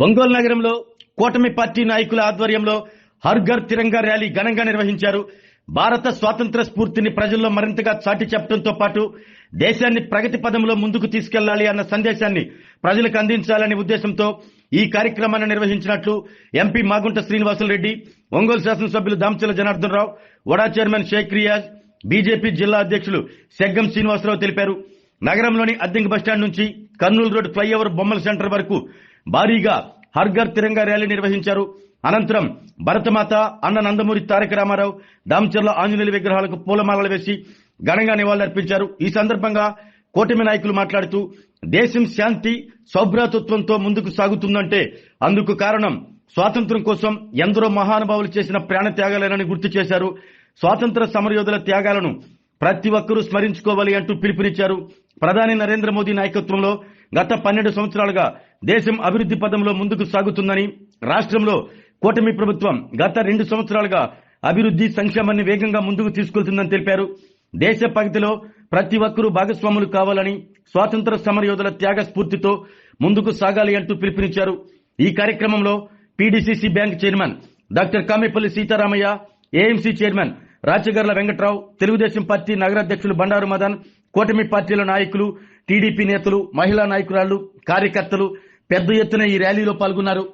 ఒంగోలు నగరంలో కూటమి పార్టీ నాయకుల ఆధ్వర్యంలో హర్ ఘర్ తిరంగా ర్యాలీ ఘనంగా నిర్వహించారు. భారత స్వాతంత్ర స్ఫూర్తిని ప్రజల్లో మరింతగా చాటి చెప్పడంతో పాటు దేశాన్ని ప్రగతి పదంలో ముందుకు తీసుకెళ్లాలి అన్న సందేశాన్ని ప్రజలకు అందించాలనే ఉద్దేశంతో ఈ కార్యక్రమాన్ని నిర్వహించినట్లు ఎంపీ మాగుంట శ్రీనివాసులరెడ్డి, ఒంగోలు శాసనసభ్యులు దామచల జనార్దన్ రావు, వడా చైర్మన్ షేక్ రియాజ్, బీజేపీ జిల్లా అధ్యక్షులు సెగ్గం శ్రీనివాసరావు తెలిపారు. నగరంలోని అద్దెంకి బస్టాండ్ నుంచి కర్నూలు రోడ్ ఫ్లైఓవర్ బొమ్మల సెంటర్ వరకు భారీగా హర్ ఘర్ తిరంగా ర్యాలీ నిర్వహించారు. అనంతరం భరతమాత, అన్న నందమూరి తారక రామారావు, దామచర్ల ఆంజనేయుల విగ్రహాలకు పూలమాలలు వేసి ఘనంగా నివాళులర్పించారు. ఈ సందర్భంగా కూటమి నాయకులు మాట్లాడుతూ దేశం శాంతి సౌభ్రాతృత్వంతో ముందుకు సాగుతుందంటే అందుకు కారణం స్వాతంత్ర్యం కోసం ఎందరో మహానుభావులు చేసిన ప్రాణ త్యాగాలేనని గుర్తు చేశారు. స్వాతంత్ర సమరయోధుల త్యాగాలను ప్రతి ఒక్కరూ స్మరించుకోవాలి అంటూ పిలుపునిచ్చారు. ప్రధాని నరేంద్ర మోదీ నాయకత్వంలో గత 12 సంవత్సరాలుగా దేశం అభివృద్ధి పదంలో ముందుకు సాగుతుందని, రాష్ట్రంలో కూటమి ప్రభుత్వం గత 2 సంవత్సరాలుగా అభివృద్ధి సంక్షేమాన్ని వేగంగా ముందుకు తీసుకెళ్తుందని తెలిపారు. దేశ ప్రగతిలో ప్రతి ఒక్కరూ భాగస్వాములు కావాలని, స్వాతంత్ర సమరయోధుల త్యాగ స్ఫూర్తితో ముందుకు సాగాలి అంటూ పిలుపునిచ్చారు. ఈ కార్యక్రమంలో PDCC bank chairman doctor Kamepalli Sitaramaiah, AMC chairman Rachagarla Venkatrao, Telugu Desam party నగరాధ్యక్షులు బండారు మదన్, కూటమి పార్టీల నాయకులు, టీడీపీ నేతలు, మహిళా నాయకురాళ్లు, కార్యకర్తలు పెద్ద ఎత్తున ఈ ర్యాలీలో పాల్గొన్నారు.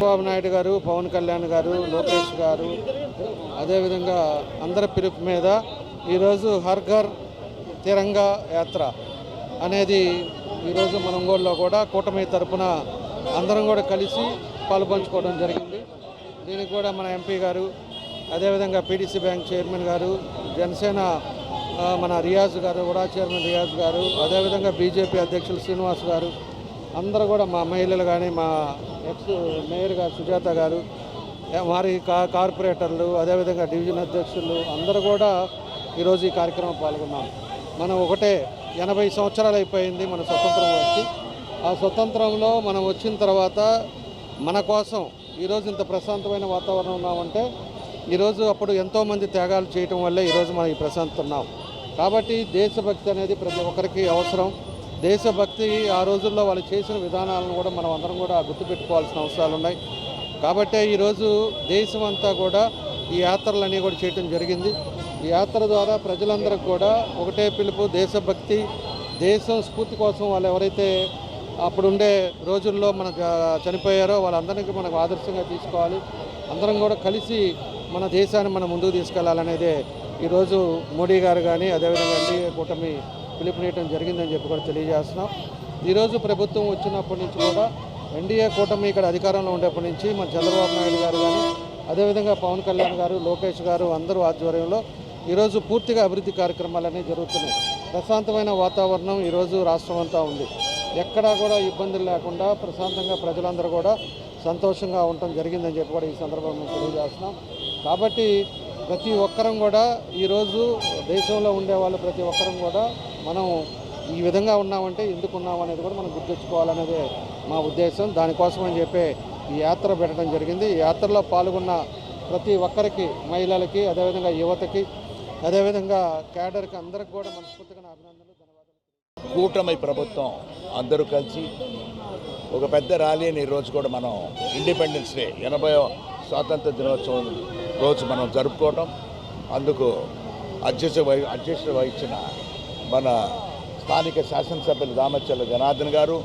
చంద్రబాబు నాయుడు గారు, పవన్ కళ్యాణ్ గారు, లోకేష్ గారు, అదేవిధంగా అందరి పిలుపు మీద ఈరోజు హర్ ఘర్ తిరంగా యాత్ర అనేది ఈరోజు మన ఒంగోలులో కూడా కూటమి తరపున అందరం కూడా కలిసి పాలుపంచుకోవడం జరిగింది. దీనికి కూడా మన ఎంపీ గారు, అదేవిధంగా పీడీసీ బ్యాంక్ చైర్మన్ గారు, జనసేన మన రియాజ్ గారు కూడా చైర్మన్ రియాజ్ గారు, అదేవిధంగా బీజేపీ అధ్యక్షులు శ్రీనివాస్ గారు, అందరూ కూడా మా మహిళలు కానీ మా ఎక్స్ మేయర్ గారు సుజాత గారు, వారి కార్పొరేటర్లు, అదేవిధంగా డివిజన్ అధ్యక్షులు అందరూ కూడా ఈరోజు ఈ కార్యక్రమం పాల్గొన్నాం. మనం ఒకటే 80 సంవత్సరాలు అయిపోయింది మన స్వతంత్రం వచ్చి. ఆ స్వతంత్రంలో మనం వచ్చిన తర్వాత మన కోసం ఈరోజు ఇంత ప్రశాంతమైన వాతావరణం ఉన్నామంటే ఈరోజు అప్పుడు ఎంతోమంది త్యాగాలు చేయటం వల్లే ఈరోజు మనం ఈ ప్రశాంతత ఉన్నాం. కాబట్టి దేశభక్తి అనేది ప్రతి ఒక్కరికి అవసరం. దేశభక్తి ఆ రోజుల్లో వాళ్ళు చేసిన విధానాలను కూడా మనం అందరం కూడా గుర్తుపెట్టుకోవాల్సిన అవసరాలు ఉన్నాయి. కాబట్టే ఈరోజు దేశం అంతా కూడా ఈ యాత్రలన్నీ కూడా చేయటం జరిగింది. ఈ యాత్ర ద్వారా ప్రజలందరికీ కూడా ఒకటే పిలుపు, దేశభక్తి, దేశం స్ఫూర్తి కోసం వాళ్ళు ఎవరైతే అప్పుడుండే రోజుల్లో మన చనిపోయారో వాళ్ళందరికీ మనకు ఆదర్శంగా తీసుకోవాలి. అందరం కూడా కలిసి మన దేశాన్ని మనం ముందుకు తీసుకెళ్లాలనేదే ఈరోజు మోడీ గారు కానీ అదేవిధంగా ఎన్డీఏ కూటమి పిలుపునియటం జరిగిందని చెప్పి కూడా తెలియజేస్తున్నాం. ఈరోజు ప్రభుత్వం వచ్చినప్పటి నుంచి కూడా ఎన్డీఏ కూటమి ఇక్కడ అధికారంలో ఉండేప్పటి నుంచి మన చంద్రబాబు నాయుడు గారు కానీ అదేవిధంగా పవన్ కళ్యాణ్ గారు, లోకేష్ గారు అందరూ ఆధ్వర్యంలో ఈరోజు పూర్తిగా అభివృద్ధి కార్యక్రమాలన్నీ జరుగుతున్నాయి. ప్రశాంతమైన వాతావరణం ఈరోజు రాష్ట్రం అంతా ఉంది. ఎక్కడా కూడా ఇబ్బందులు లేకుండా ప్రశాంతంగా ప్రజలందరూ కూడా సంతోషంగా ఉండటం జరిగిందని చెప్పి కూడా ఈ సందర్భంగా తెలియజేస్తున్నాం. కాబట్టి ప్రతి ఒక్కరం కూడా ఈరోజు దేశంలో ఉండేవాళ్ళు ప్రతి ఒక్కరం కూడా మనం ఈ విధంగా ఉన్నామంటే ఎందుకు ఉన్నాం అనేది కూడా మనం గుర్తించుకోవాలనేదే మా ఉద్దేశం. దానికోసం అని చెప్పి ఈ యాత్ర పెట్టడం జరిగింది. ఈ యాత్రలో పాల్గొన్న ప్రతి ఒక్కరికి, మహిళలకి, అదేవిధంగా యువతకి, అదేవిధంగా క్యాడర్కి అందరికి కూడా మనస్ఫూర్తిగా అభినందనలు, ధన్యవాదాలు. కూటమి ప్రభుత్వం అందరూ కలిసి ఒక పెద్ద ర్యాలీని ఈరోజు కూడా మనం ఇండిపెండెన్స్ డే 80వ స్వాతంత్ర దినోత్సవం రోజు మనం జరుపుకోవడం, అందుకు అధ్యక్షత వహించిన మన స్థానిక శాసనసభ్యులు దామచర్ల జనార్దన్ గారు,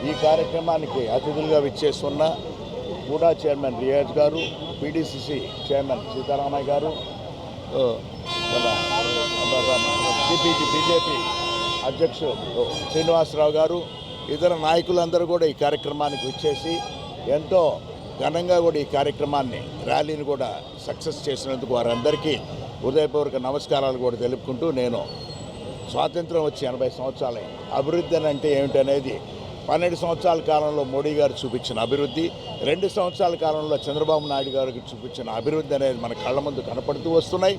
ఈ కార్యక్రమానికి అతిథులుగా విచ్చేస్తున్న కూడా చైర్మన్ రియాజ్ గారు, పీడీసీసీ చైర్మన్ సీతారామయ్య గారు, బీజేపీ అధ్యక్షుడు శ్రీనివాసరావు గారు, ఇతర నాయకులందరూ కూడా ఈ కార్యక్రమానికి విచ్చేసి ఎంతో ఘనంగా కూడా ఈ కార్యక్రమాన్ని, ర్యాలీని కూడా సక్సెస్ చేసినందుకు వారందరికీ హృదయపూర్వక నమస్కారాలు కూడా తెలుపుకుంటూ, నేను స్వాతంత్రం వచ్చి 80 సంవత్సరాలై అభివృద్ధి అని అంటే ఏమిటనేది 12 సంవత్సరాల కాలంలో మోడీ గారు చూపించిన అభివృద్ధి, 2 సంవత్సరాల కాలంలో చంద్రబాబు నాయుడు గారికి చూపించిన అభివృద్ధి అనేది మన కళ్ళ ముందు కనపడుతూ వస్తున్నాయి.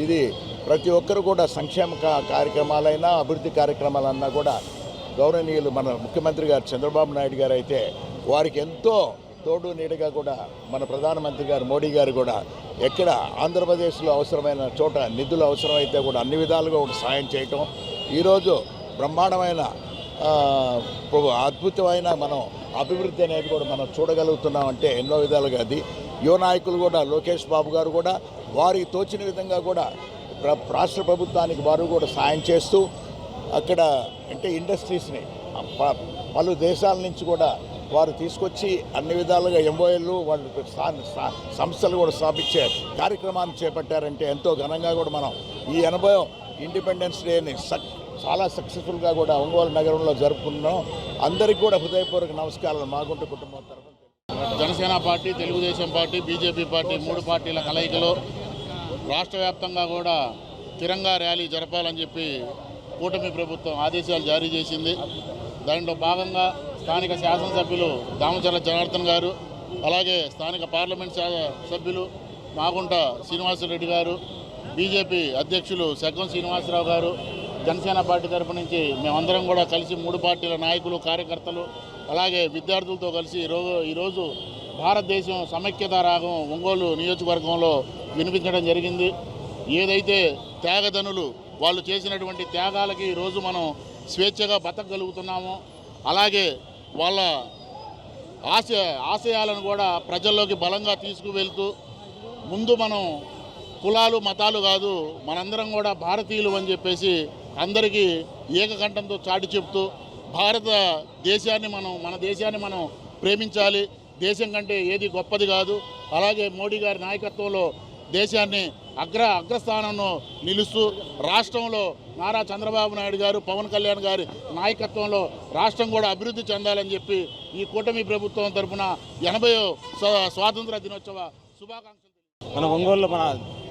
ఇది ప్రతి ఒక్కరు కూడా సంక్షేమ కార్యక్రమాలైనా అభివృద్ధి కార్యక్రమాలన్నా కూడా గౌరవనీయులు మన ముఖ్యమంత్రి గారు చంద్రబాబు నాయుడు గారు అయితే వారికి ఎంతో తోడు నీడగా కూడా మన ప్రధానమంత్రి గారు మోడీ గారు కూడా ఎక్కడ ఆంధ్రప్రదేశ్లో అవసరమైన చోట నిధులు అవసరమైతే కూడా అన్ని విధాలుగా కూడా సాయం చేయటం, ఈరోజు బ్రహ్మాండమైన అద్భుతమైన మనం అభివృద్ధి అనేది కూడా మనం చూడగలుగుతున్నామంటే ఎన్నో విధాలుగా అది. యువ నాయకులు కూడా లోకేష్ బాబు గారు కూడా వారికి తోచిన విధంగా కూడా రాష్ట్ర ప్రభుత్వానికి వారు కూడా సాయం చేస్తూ అక్కడ అంటే ఇండస్ట్రీస్ని పలు దేశాల నుంచి కూడా వారు తీసుకొచ్చి అన్ని విధాలుగా ఎంఓఏలు వాళ్ళు సంస్థలు కూడా స్థాపించే కార్యక్రమాన్ని చేపట్టారంటే ఎంతో ఘనంగా కూడా మనం ఈ 80వ ఇండిపెండెన్స్ డేని చాలా సక్సెస్ఫుల్గా కూడా ఒంగోలు నగరంలో జరుపుకున్నాం. అందరికీ కూడా హృదయపూర్వక నమస్కారాలు మాగుంట కుటుంబం తరఫున. Janasena party, Telugu Desam party, BJP party 3 పార్టీల కలయికలో రాష్ట్ర వ్యాప్తంగా కూడా తిరంగా ర్యాలీ జరపాలని చెప్పి కూటమి ప్రభుత్వం ఆదేశాలు జారీ చేసింది. దాంట్లో భాగంగా స్థానిక శాసనసభ్యులు దామచర్ల జనార్దన్ గారు, అలాగే స్థానిక పార్లమెంట్ సభ్యులు మాగుంట శ్రీనివాసరెడ్డి గారు, బీజేపీ అధ్యక్షులు సెగ్గం శ్రీనివాసరావు గారు, జనసేన పార్టీ తరపు నుంచి మేమందరం కూడా కలిసి 3 పార్టీల నాయకులు, కార్యకర్తలు, అలాగే విద్యార్థులతో కలిసి ఈరోజు భారతదేశం సమైక్యతా రాగం ఒంగోలు నియోజకవర్గంలో వినిపించడం జరిగింది. ఏదైతే త్యాగధనులు వాళ్ళు చేసినటువంటి త్యాగాలకి ఈరోజు మనం స్వేచ్ఛగా బతకగలుగుతున్నామో, అలాగే వాళ్ళ ఆశయాలను కూడా ప్రజల్లోకి బలంగా తీసుకువెళ్తూ ముందు మనం కులాలు మతాలు కాదు, మనందరం కూడా భారతీయులు అని చెప్పేసి అందరికీ ఏకకంఠంతో చాటి చెప్తూ మన దేశాన్ని మనం ప్రేమించాలి, దేశం కంటే ఏది గొప్పది కాదు. అలాగే మోడీ గారి నాయకత్వంలో దేశాన్ని అగ్రస్థానంలో నిలుస్తూ రాష్ట్రంలో నారా చంద్రబాబు నాయుడు గారు, పవన్ కళ్యాణ్ గారి నాయకత్వంలో రాష్ట్రం కూడా అభివృద్ధి చెందాలని చెప్పి ఈ కూటమి ప్రభుత్వం తరఫున 80వ స్వాతంత్ర దినోత్సవ శుభాకాంక్షలు. మన ఒంగోలులో మన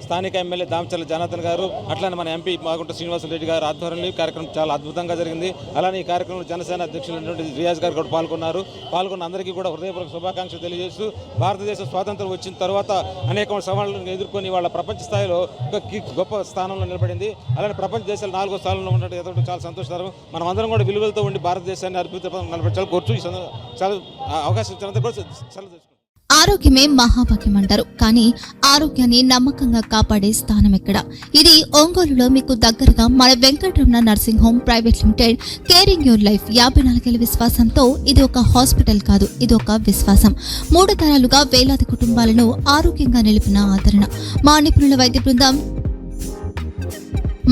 స్థానిక ఎమ్మెల్యే దామచర్ల జనార్దన్ గారు, అట్లానే మన ఎంపీ మాగుంట శ్రీనివాసరెడ్డి గారు ఆధ్వర్యంలో ఈ కార్యక్రమం చాలా అద్భుతంగా జరిగింది. అలానే ఈ కార్యక్రమంలో జనసేన అధ్యక్షులైనటువంటి రియాజ్ గారు కూడా పాల్గొన్న అందరికీ కూడా హృదయపూర్వక శుభాకాంక్షలు తెలియజేస్తూ, భారతదేశ స్వాతంత్రం వచ్చిన తర్వాత అనేక సవాళ్లను ఎదుర్కొని వాళ్ళ ప్రపంచ స్థాయిలో ఒక గొప్ప స్థానంలో నిలబడింది. అలానే ప్రపంచ దేశాలు 4వ స్థానంలో ఉన్నట్టు ఎదగడం చాలా సంతోషకరం. మనం అందరం కూడా విలువలతో ఉండి భారతదేశాన్ని అద్భుతంగా నిలబెట్టాలి కోరుచు చాలా అవకాశం ఇచ్చినందుకు కూడా సెలవు తీసుకుంటాం. ఆరోగ్యమే మహాభాగ్యం అంటారు, కానీ ఆరోగ్యాన్ని నమ్మకంగా కాపాడే స్థానం ఎక్కడ? ఇది ఒంగోలులో మీకు దగ్గరగా మన Venkataramana nursing home private limited. Caring your life 54 ఏళ్ల విశ్వాసంతో ఇది ఒక హాస్పిటల్ కాదు, ఇది ఒక విశ్వాసం. 3 తరాలుగా వేలాది కుటుంబాలను ఆరోగ్యంగా నిలిపిన ఆదరణ. మా నిపుణుల వైద్య బృందం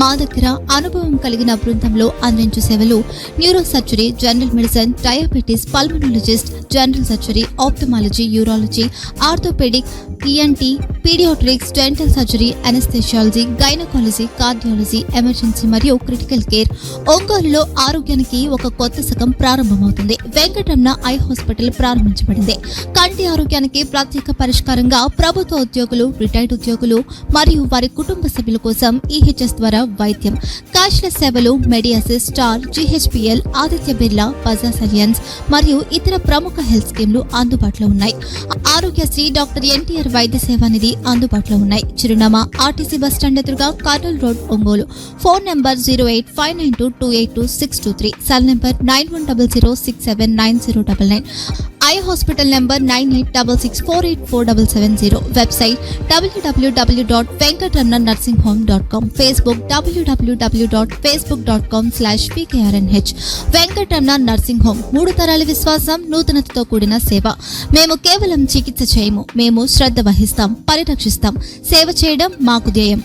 మా దగ్గర అనుభవం కలిగిన బృందంలో అందించే సేవలు neuro surgery, general medicine, diabetes, pulmonologist, general surgery, ophthalmology, urology, orthopaedic, ENT, paediatrics, dental surgery, anaesthesiology, gynaecology, cardiology, emergency మరియు క్రిటికల్ కేర్. ఒంగోలులో ఆరోగ్యానికి ఒక కొత్త శకం ప్రారంభమవుతుంది. వెంకటరమణ ఐ హాస్పిటల్ ప్రారంభించబడింది. కంటి ఆరోగ్యానికి ప్రత్యేక పరిష్కారంగా ప్రభుత్వ ఉద్యోగులు, రిటైర్డ్ ఉద్యోగులు మరియు వారి కుటుంబ సభ్యుల కోసం ఈహెచ్ఎస్ ద్వారా వైద్యం, క్యాష్లెస్ సేవలు, మెడియాసిస్, స్టార్, జీహెచ్పిఎల్, ఆదిత్య బిర్లా, బజాజ్ అలియన్స్ మరియు ఇతర ప్రముఖ హెల్త్ స్కీమ్లు అందుబాటులో ఉన్నాయి. ఆరోగ్యశ్రీ, డాక్టర్ ఎన్టీఆర్ వైద్య సేవానిధి అందుబాటులో ఉన్నాయి. చిరునామా ఆర్టీసీ బస్టాండ్ ఎదురుగా, Kurnool road, Ongole. Phone number 08592282623, cell number 9100679099, eye hospital number 9866484770, website www.venkatramanarsinghome.com, Facebook www.facebook.com/pkrnh. Venkataramana nursing home, 3 తరాల విశ్వాసం, నూతనతతో కూడిన సేవ. మేము కేవలం చికిత్స చేయము, మేము శ్రద్ధ వహిస్తాం, పరిరక్షిస్తాం. సేవ చేయడం మాకు ధ్యేయం.